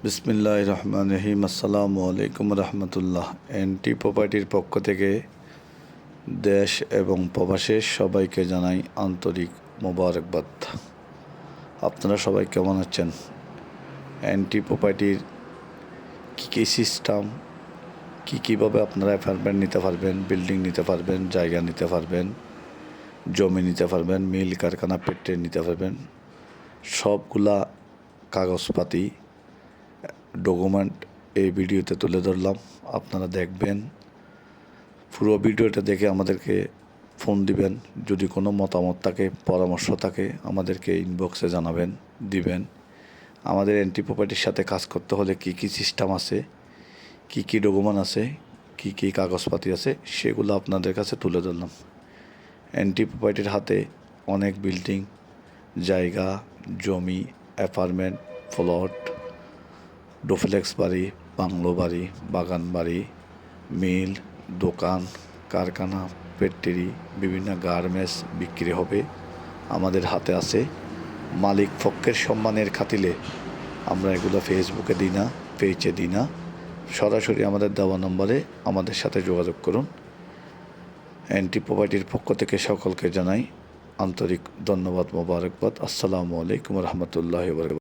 বিসমিল্লাহির রহমানির রহিম। আসসালামু আলাইকুম রহমতুল্লাহ। এনটি প্রপার্টির পক্ষ থেকে দেশ এবং প্রবাসের সবাইকে জানাই আন্তরিক মোবারকবাদ। আপনারা সবাই কেমন আছেন? এনটি প্রপার্টির কী সিস্টেম, কীভাবে আপনারা অ্যাপার্টমেন্ট নিতে পারবেন, বিল্ডিং নিতে পারবেন, জায়গা নিতে পারবেন, জমি নিতে পারবেন, মিল কারখানা ফ্যাক্টরি নিতে পারবেন, সবগুলা কাগজপাতি ডকুমেন্ট এই ভিডিওতে তুলে ধরলাম। আপনারা দেখবেন, পুরো ভিডিওটা দেখে আমাদেরকে ফোন দিবেন। যদি কোনো মতামত থাকে, পরামর্শ থাকে, আমাদেরকে ইনবক্সে জানাবেন, দিবেন। আমাদের এনটি প্রপার্টির সাথে কাজ করতে হলে কী সিস্টেম আছে, কী ডকুমেন্ট আছে, কী কাগজপাতি আছে, সেগুলো আপনাদের কাছে তুলে ধরলাম। এনটি প্রপার্টির হাতে অনেক বিল্ডিং, জায়গা, জমি, অ্যাপার্টমেন্ট, প্লট, ডুপ্লেক্স বাড়ি, বাংলো বাড়ি, বাগান বাড়ি, মিল, দোকান, কারখানা, ফ্যাক্টরি, বিভিন্ন গার্মেন্টস বিক্রি হবে। আমাদের হাতে আছে। মালিক পক্ষের সম্মানের খাতিরে আমরা এগুলো ফেসবুকে দিই না, পেজে দিই না। সরাসরি আমাদের দেওয়া নম্বরে আমাদের সাথে যোগাযোগ করুন। এনটি প্রপার্টির পক্ষ থেকে সকলকে জানাই আন্তরিক ধন্যবাদ, মোবারকবাদ। আসসালামু আলাইকুম রহমতুল্লাহি ওয়া বারাকাতুহু।